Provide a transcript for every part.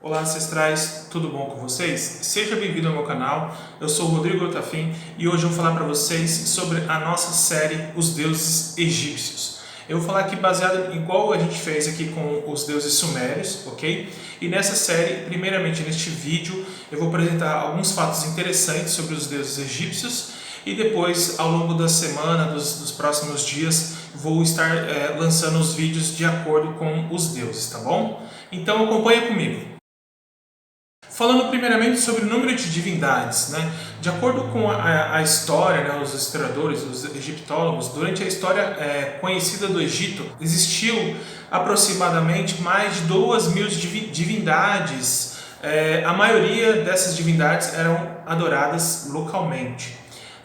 Olá ancestrais, tudo bom com vocês? Seja bem-vindo ao meu canal, eu sou o Rodrigo Otafim e hoje eu vou falar para vocês sobre a nossa série Os Deuses Egípcios. Eu vou falar aqui baseado igual a gente fez aqui com os deuses sumérios, ok? E nessa série, primeiramente neste vídeo, eu vou apresentar alguns fatos interessantes sobre os deuses egípcios e depois, ao longo da semana, dos próximos dias, vou estar lançando os vídeos de acordo com os deuses, tá bom? Então acompanha comigo. Falando primeiramente sobre o número de divindades, né? De acordo com a história, né, os historiadores, os egiptólogos, durante a história conhecida do Egito, existiu aproximadamente mais de 2.000 divindades. A maioria dessas divindades eram adoradas localmente.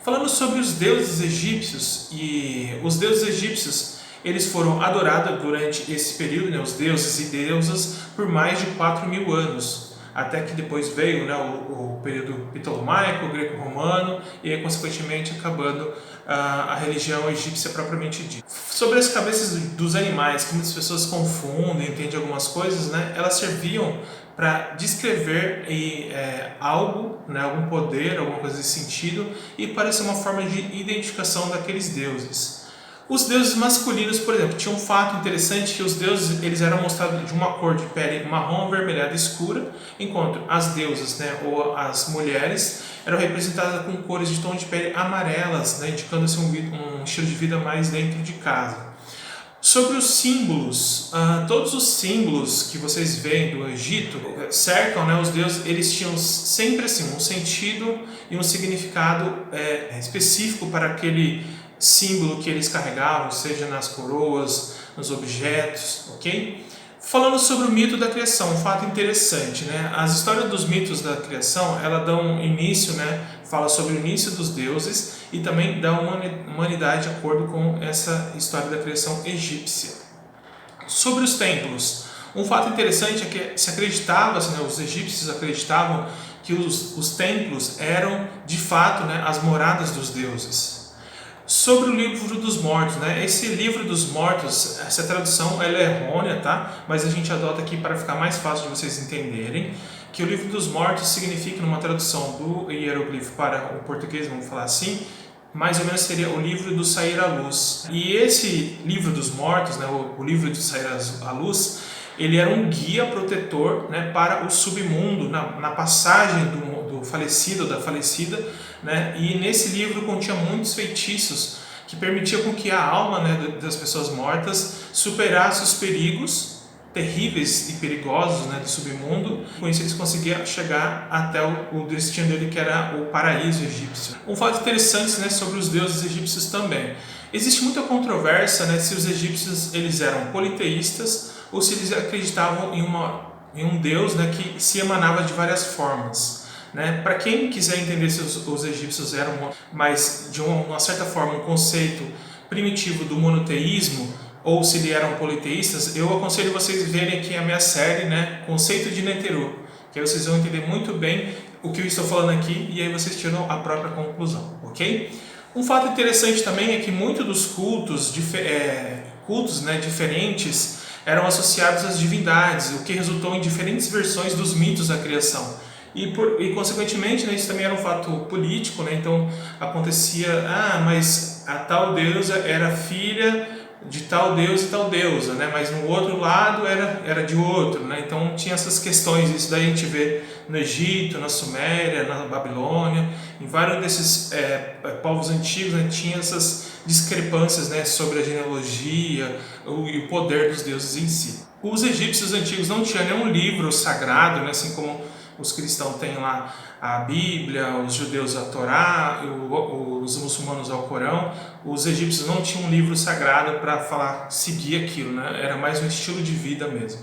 Falando sobre os deuses egípcios, e os deuses egípcios eles foram adorados durante esse período, né, os deuses e deusas, por mais de 4.000 anos. Até que depois veio, né, o período ptolomaico, greco-romano e consequentemente acabando a religião egípcia propriamente dita. Sobre as cabeças dos animais, que muitas pessoas confundem, entendem algumas coisas, né, elas serviam para descrever algo, né, algum poder, alguma coisa desse sentido, e para ser uma forma de identificação daqueles deuses. Os deuses masculinos, por exemplo, tinha um fato interessante que os deuses eles eram mostrados de uma cor de pele marrom avermelhada escura, enquanto as deusas, né, ou as mulheres eram representadas com cores de tom de pele amarelas, né, indicando assim, um estilo de vida mais dentro de casa. Sobre os símbolos, todos os símbolos que vocês veem do Egito cercam, né, os deuses, eles tinham sempre assim, um sentido e um significado específico para aquele símbolo que eles carregavam, seja nas coroas, nos objetos, ok? Falando sobre o mito da criação, um fato interessante, né? As histórias dos mitos da criação, ela dão início, né? Fala sobre o início dos deuses e também da humanidade de acordo com essa história da criação egípcia. Sobre os templos, um fato interessante é que se acreditava, né, os egípcios acreditavam que os templos eram de fato, né, as moradas dos deuses. Sobre o livro dos mortos, né? Esse livro dos mortos, essa tradução ela é errônea, tá? Mas a gente adota aqui para ficar mais fácil de vocês entenderem que o livro dos mortos significa, numa tradução do hieroglifo para o português, vamos falar assim, mais ou menos seria o livro do sair à luz. E esse livro dos mortos, né, o livro do sair à luz, ele era um guia protetor, né, para o submundo, na passagem do falecido ou da falecida, né, e nesse livro continha muitos feitiços que permitiam com que a alma, né, das pessoas mortas superasse os perigos terríveis e perigosos, né, do submundo. Com isso eles conseguiam chegar até o destino dele, que era o paraíso egípcio. Um fato interessante, né, sobre os deuses egípcios também. Existe muita controvérsia, né, se os egípcios eles eram politeístas ou se eles acreditavam em um deus, né, que se emanava de várias formas. Né? Para quem quiser entender se os egípcios eram, mas de uma certa forma, um conceito primitivo do monoteísmo, ou se eles eram politeístas, eu aconselho vocês verem aqui a minha série, né, Conceito de Neteru, que aí vocês vão entender muito bem o que eu estou falando aqui e aí vocês tiram a própria conclusão, ok? Um fato interessante também é que muitos dos cultos, né, diferentes eram associados às divindades, o que resultou em diferentes versões dos mitos da criação. E consequentemente, né, isso também era um fato político, né? Então acontecia, mas a tal deusa era filha de tal deus e tal deusa, né? Mas no outro lado era de outro, né? Então tinha essas questões, isso daí a gente vê no Egito, na Suméria, na Babilônia, em vários desses povos antigos, né, tinha essas discrepâncias, né, sobre a genealogia e o poder dos deuses em si. Os egípcios antigos não tinham nenhum livro sagrado, né, assim como os cristãos têm lá a Bíblia, os judeus a Torá, os muçulmanos ao Corão. Os egípcios não tinham um livro sagrado para seguir aquilo, né? Era mais um estilo de vida mesmo.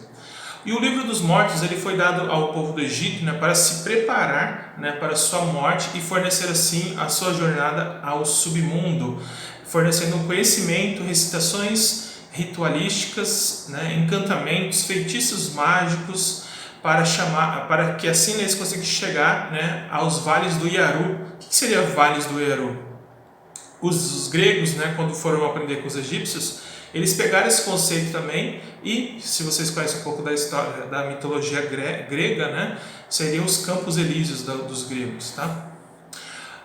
E o livro dos mortos ele foi dado ao povo do Egito, né, para se preparar, né, para a sua morte e fornecer assim a sua jornada ao submundo, fornecendo conhecimento, recitações ritualísticas, né, encantamentos, feitiços mágicos, para que assim eles consigam chegar, né, aos vales do Yaru. O que seria vales do Yaru? Os gregos, né, quando foram aprender com os egípcios, Eles pegaram esse conceito também e, se vocês conhecem um pouco da história da mitologia grega, né, seriam os Campos Elíseos dos gregos, tá?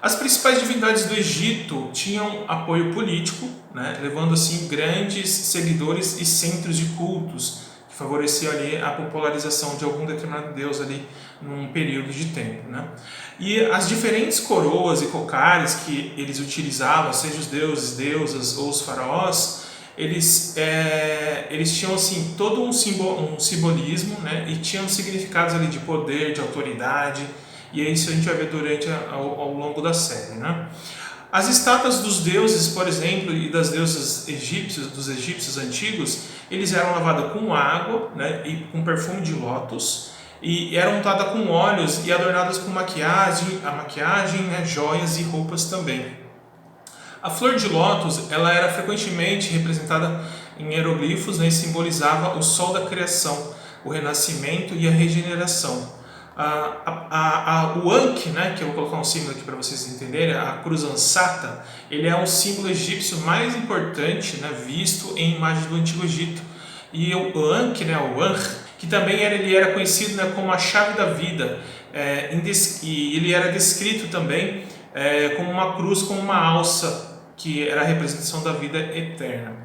As principais divindades do Egito tinham apoio político, né, levando assim grandes seguidores e centros de cultos que favoreciam ali a popularização de algum determinado deus ali num período de tempo, né? E as diferentes coroas e cocares que eles utilizavam, seja os deuses, deusas ou os faraós, eles tinham assim todo um simbolismo, né, e tinham significados ali de poder, de autoridade. E é isso que a gente vai ver durante ao longo da série, né? As estátuas dos deuses, por exemplo, e das deusas egípcios, dos egípcios antigos, eles eram lavadas com água, né, e com perfume de lótus, e eram untadas com óleos e adornadas com maquiagem, né, joias e roupas também. A flor de lótus, ela era frequentemente representada em hieroglifos, né, e simbolizava o sol da criação, o renascimento e a regeneração. O Ankh, né, que eu vou colocar um símbolo aqui para vocês entenderem, a cruz ansata, ele é um símbolo egípcio mais importante, né, visto em imagens do Antigo Egito. E o Ankh, né, o Ankh, que também ele era conhecido, né, como a chave da vida, e ele era descrito também como uma cruz com uma alça, que era a representação da vida eterna.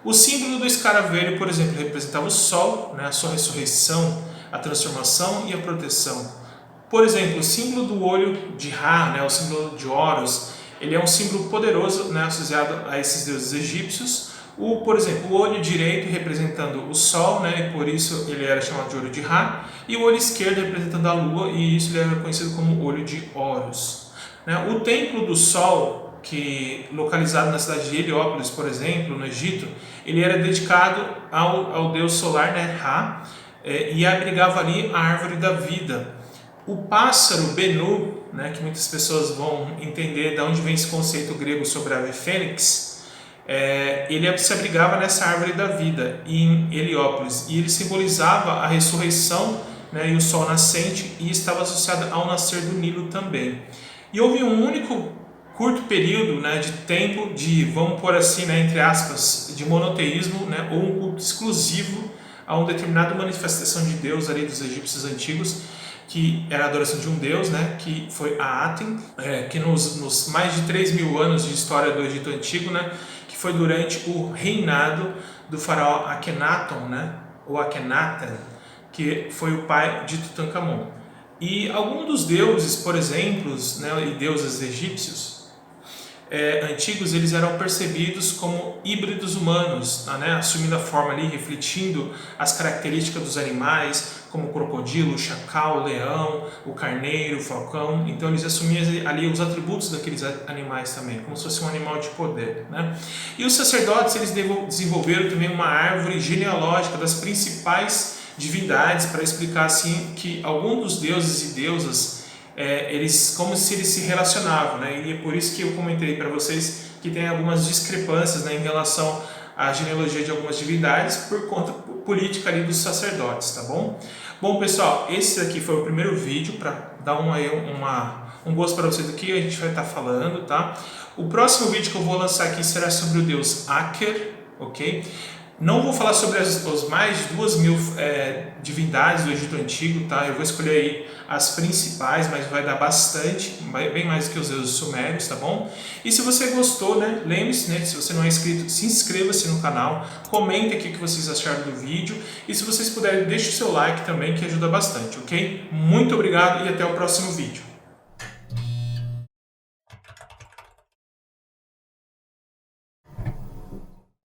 O símbolo do escaravelho, por exemplo, representava o sol, né, a sua ressurreição, a transformação e a proteção. Por exemplo, o símbolo do olho de Ra, né, o símbolo de Horus, ele é um símbolo poderoso, né, associado a esses deuses egípcios. Por exemplo, o olho direito representando o sol, né, e por isso ele era chamado de olho de Ra, e o olho esquerdo representando a lua, e isso ele era conhecido como olho de Horus. Né? O templo do sol, que localizado na cidade de Heliópolis, por exemplo, no Egito, ele era dedicado ao deus solar, né, Ra, e abrigava ali a árvore da vida. O pássaro Benu, né, que muitas pessoas vão entender de onde vem esse conceito grego sobre a ave fênix, ele se abrigava nessa árvore da vida em Heliópolis, e ele simbolizava a ressurreição, né, e o sol nascente, e estava associado ao nascer do Nilo também. E houve um único curto período, né, de tempo de, vamos pôr assim, né, entre aspas, de monoteísmo, né, ou um culto exclusivo a uma determinada manifestação de Deus ali dos egípcios antigos, que era a adoração de um Deus, né, que foi a Aten, que nos mais de 3.000 anos de história do Egito Antigo, né, que foi durante o reinado do faraó Akhenaton, né, ou Akhenaten, que foi o pai de Tutankhamon. E alguns dos deuses, por exemplo, né, e deuses egípcios antigos, eles eram percebidos como híbridos humanos, né, assumindo a forma ali, refletindo as características dos animais, como o crocodilo, o chacal, o leão, o carneiro, o falcão. Então eles assumiam ali os atributos daqueles animais também, como se fosse um animal de poder, né? E os sacerdotes, eles desenvolveram também uma árvore genealógica das principais divindades para explicar assim que alguns dos deuses e deusas eles como se eles se relacionavam, né? E é por isso que eu comentei para vocês que tem algumas discrepâncias, né, em relação à genealogia de algumas divindades por conta política ali dos sacerdotes, tá bom? Bom, pessoal, esse aqui foi o primeiro vídeo para dar um gosto para vocês do que a gente vai estar falando, tá? O próximo vídeo que eu vou lançar aqui será sobre o deus Aker, ok? Não vou falar sobre as mais de 2.000 divindades do Egito Antigo, tá? Eu vou escolher aí as principais, mas vai dar bastante, bem mais do que os deuses sumérios, tá bom? E se você gostou, né, lembre-se, né, se você não é inscrito, se inscreva-se no canal, comente aqui o que vocês acharam do vídeo, e se vocês puderem, deixe o seu like também, que ajuda bastante, ok? Muito obrigado e até o próximo vídeo.